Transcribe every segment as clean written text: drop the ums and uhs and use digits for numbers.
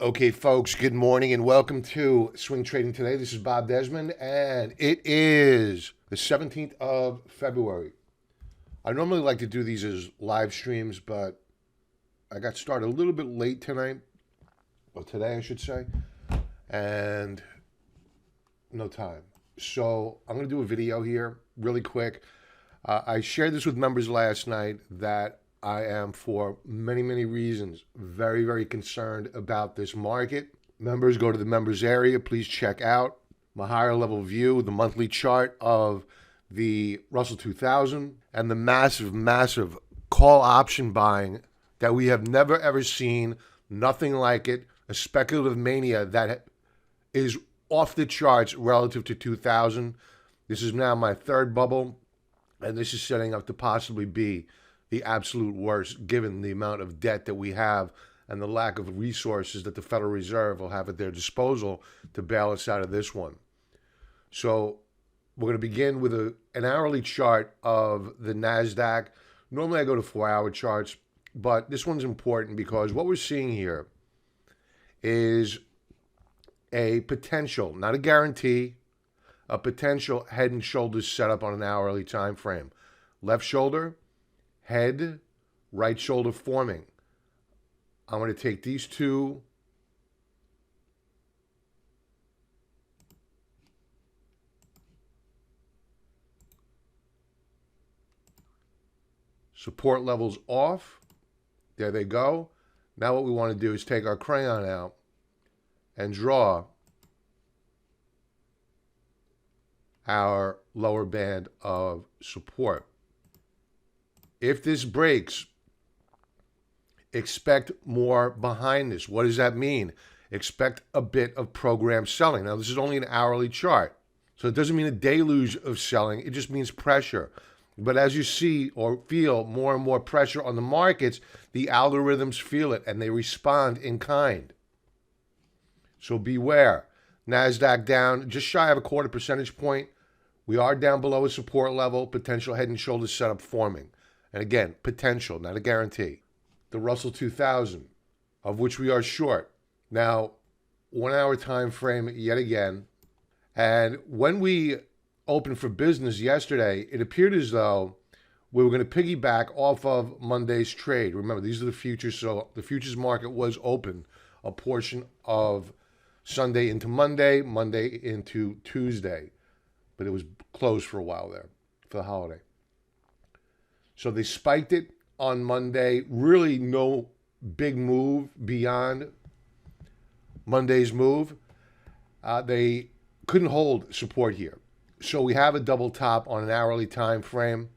Okay, folks, good morning and welcome to Swing Trading Today. This is Bob Desmond, and it is the 17th of February. I normally like to do these as live streams, but I got started a little bit late tonight, or today, I should say, and no time. So I'm going to do a video here really quick. I shared this with members last night that I am, for many, many reasons, very, very concerned about this market. Members, go to the members area. Please check out my higher level view, the monthly chart of the Russell 2000, and the massive, massive call option buying that we have never, ever seen. Nothing like it. A speculative mania that is off the charts relative to 2000. This is now my third bubble, and this is setting up to possibly be the absolute worst, given the amount of debt that we have and the lack of resources that the Federal Reserve will have at their disposal to bail us out of this one. So we're going to begin with an hourly chart of the NASDAQ. Normally I go to 4-hour charts, but this one's important because what we're seeing here is a potential, not a guarantee, a potential head and shoulders setup on an hourly time frame. Left shoulder, head, right shoulder forming. I'm going to take these two support levels off. There they go. Now what we want to do is take our crayon out and draw our lower band of support. If this breaks, expect more behind this. What does that mean? Expect a bit of program selling. Now, this is only an hourly chart, so it doesn't mean a deluge of selling. It just means pressure. But as you see or feel more and more pressure on the markets, the algorithms feel it, and they respond in kind. So beware. NASDAQ down just shy of a 0.25 percentage point. We are down below a support level, potential head and shoulders setup forming. And again, potential, not a guarantee. The Russell 2000, of which we are short. Now, 1 hour time frame yet again. And when we opened for business yesterday, it appeared as though we were going to piggyback off of Monday's trade. Remember, these are the futures, so the futures market was open a portion of Sunday into Monday, Monday into Tuesday. But it was closed for a while there for the holiday. So they spiked it on Monday. Really no big move beyond Monday's move. They couldn't hold support here. So we have a double top on an hourly time frame.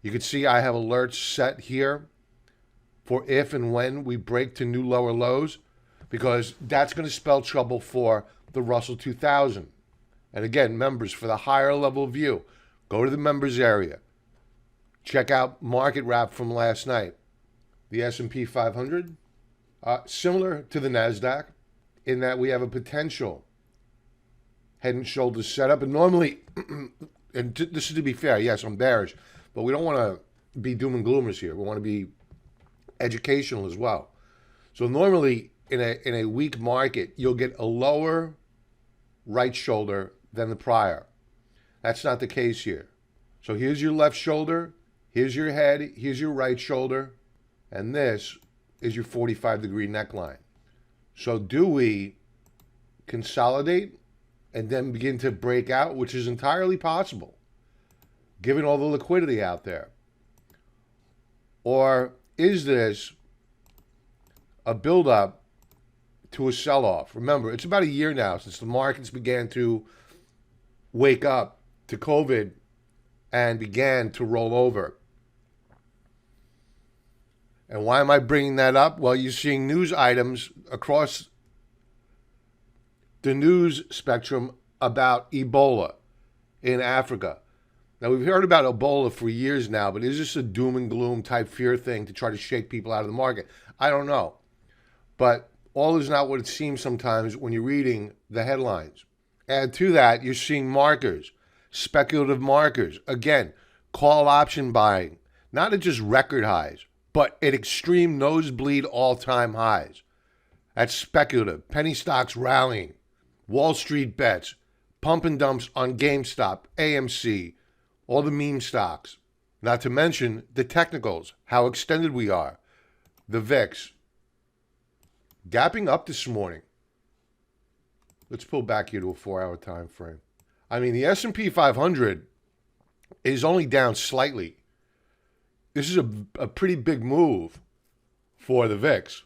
You can see I have alerts set here for if and when we break to new lower lows, because that's going to spell trouble for the Russell 2000. And again, members, for the higher level view, go to the members area. Check out market wrap from last night. The S&P 500, similar to the NASDAQ, in that we have a potential head and shoulders setup. And normally, and this is to be fair, yes, I'm bearish, but we don't want to be doom and gloomers here. We want to be educational as well. So normally, in a weak market, you'll get a lower right shoulder than the prior. That's not the case here. So here's your left shoulder. Here's your head, here's your right shoulder, and this is your 45-degree neckline. So do we consolidate and then begin to break out, which is entirely possible, given all the liquidity out there? Or is this a buildup to a sell-off? Remember, it's about a year now since the markets began to wake up to COVID and began to roll over. And why am I bringing that up? Well, you're seeing news items across the news spectrum about Ebola in Africa. Now, we've heard about Ebola for years now, but is this a doom and gloom type fear thing to try to shake people out of the market? I don't know. But all is not what it seems sometimes when you're reading the headlines. Add to that, you're seeing markers, speculative markers. Again, call option buying, not at just record highs, but at extreme nosebleed all-time highs. That's speculative. Penny stocks rallying. Wall Street bets. Pump and dumps on GameStop, AMC, all the meme stocks. Not to mention the technicals, how extended we are. The VIX. Gapping up this morning. Let's pull back here to a 4-hour time frame. I mean, the S&P 500 is only down slightly. This is a pretty big move for the VIX.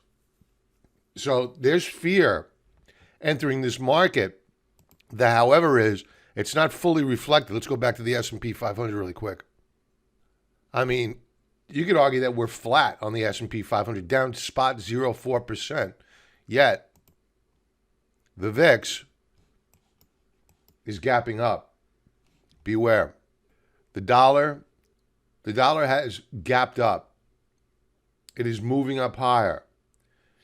So there's fear entering this market that, however, it's not fully reflected. Let's go back to the S&P 500 really quick. I mean, you could argue that we're flat on the S&P 500, down spot 0.04%. Yet, the VIX is gapping up. Beware. The dollar has gapped up. It is moving up higher.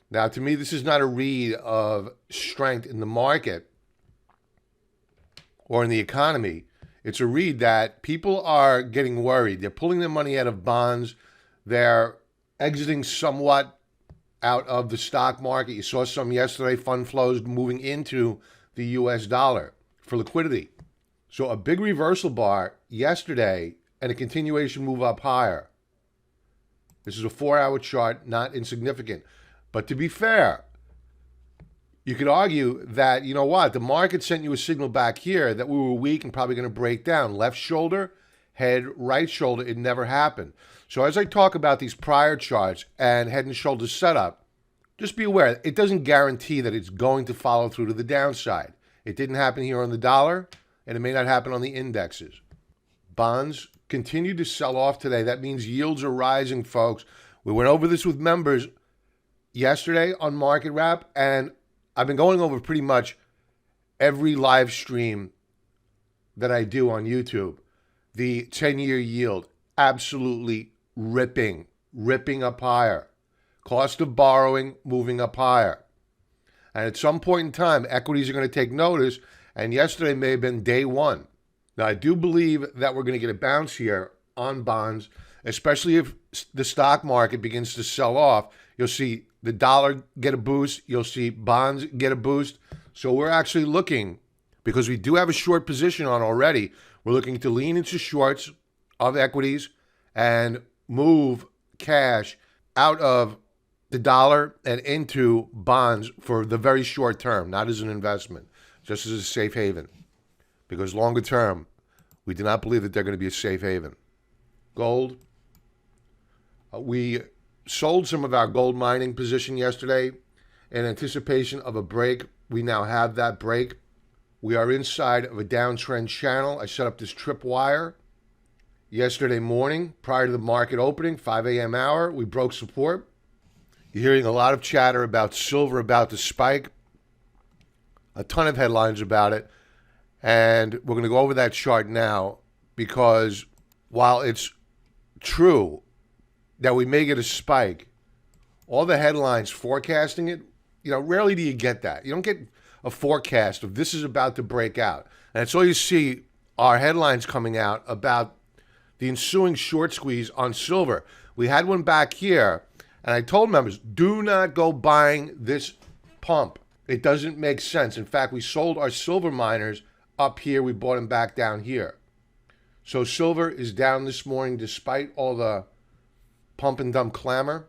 Now, to me, this is not a read of strength in the market or in the economy. It's a read that people are getting worried. They're pulling their money out of bonds. They're exiting somewhat out of the stock market. You saw some yesterday, fund flows moving into the US dollar for liquidity. So a big reversal bar yesterday and a continuation move up higher. This is a 4-hour chart, not insignificant. But to be fair, you could argue that, you know what, the market sent you a signal back here that we were weak and probably going to break down. Left shoulder, head, right shoulder, it never happened. So as I talk about these prior charts and head and shoulder setup, just be aware, it doesn't guarantee that it's going to follow through to the downside. It didn't happen here on the dollar, and it may not happen on the indexes. Bonds continue to sell off today. That means yields are rising, folks. We went over this with members yesterday on Market Wrap, and I've been going over pretty much every live stream that I do on YouTube. The 10-year yield, absolutely ripping up higher. Cost of borrowing, moving up higher. And at some point in time, equities are going to take notice, and yesterday may have been day one. Now, I do believe that we're going to get a bounce here on bonds, especially if the stock market begins to sell off. You'll see the dollar get a boost. You'll see bonds get a boost. So we're actually looking, because we do have a short position on already, we're looking to lean into shorts of equities and move cash out of the dollar and into bonds for the very short term, not as an investment, just as a safe haven. Because longer term, we do not believe that they're going to be a safe haven. Gold. We sold some of our gold mining position yesterday in anticipation of a break. We now have that break. We are inside of a downtrend channel. I set up this tripwire yesterday morning prior to the market opening, 5 a.m. hour. We broke support. You're hearing a lot of chatter about silver about to spike. A ton of headlines about it. And we're going to go over that chart now, because while it's true that we may get a spike, all the headlines forecasting it, rarely do you get that. You don't get a forecast of this is about to break out. And that's all you see are headlines coming out about the ensuing short squeeze on silver. We had one back here, and I told members, do not go buying this pump. It doesn't make sense. In fact, we sold our silver miners up here. We bought them back down here. So silver is down this morning despite all the pump and dump clamor.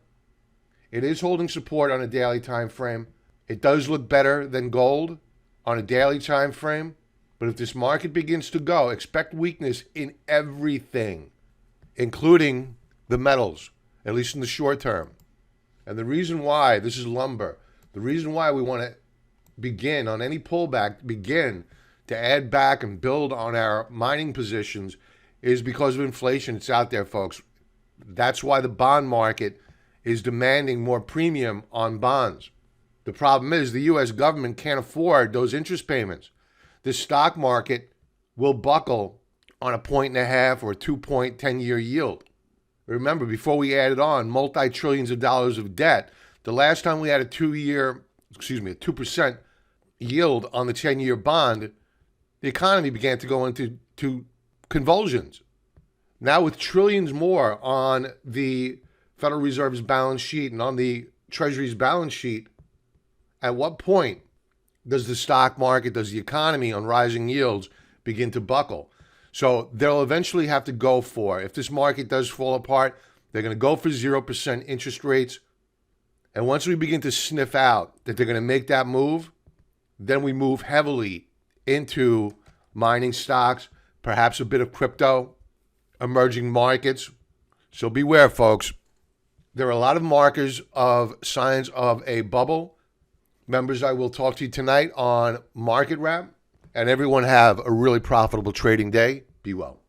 It is holding support on a daily time frame. It does look better than gold on a daily time frame. But if this market begins to go, expect weakness in everything, including the metals, at least in the short term. And the reason why, this is lumber, the reason why we want to begin on any pullback, begin to add back and build on our mining positions is because of inflation. It's out there, folks. That's why the bond market is demanding more premium on bonds. The problem is the U.S. government can't afford those interest payments. The stock market will buckle on a 1.5 or 2-point 10-year yield. Remember, before we added on multi-trillions of dollars of debt, the last time we had a 2% yield on the 10-year bond, the economy began to go into convulsions. Now with trillions more on the Federal Reserve's balance sheet and on the Treasury's balance sheet, At what point does the stock market, does the economy on rising yields begin to buckle? So they'll eventually have to go for, if this market does fall apart, they're going to go for 0% interest rates. And once we begin to sniff out that they're going to make that move, then we move heavily into mining stocks, perhaps a bit of crypto, emerging markets. So beware, folks. There are a lot of markers of signs of a bubble. Members, I will talk to you tonight on Market Wrap. And everyone have a really profitable trading day. Be well.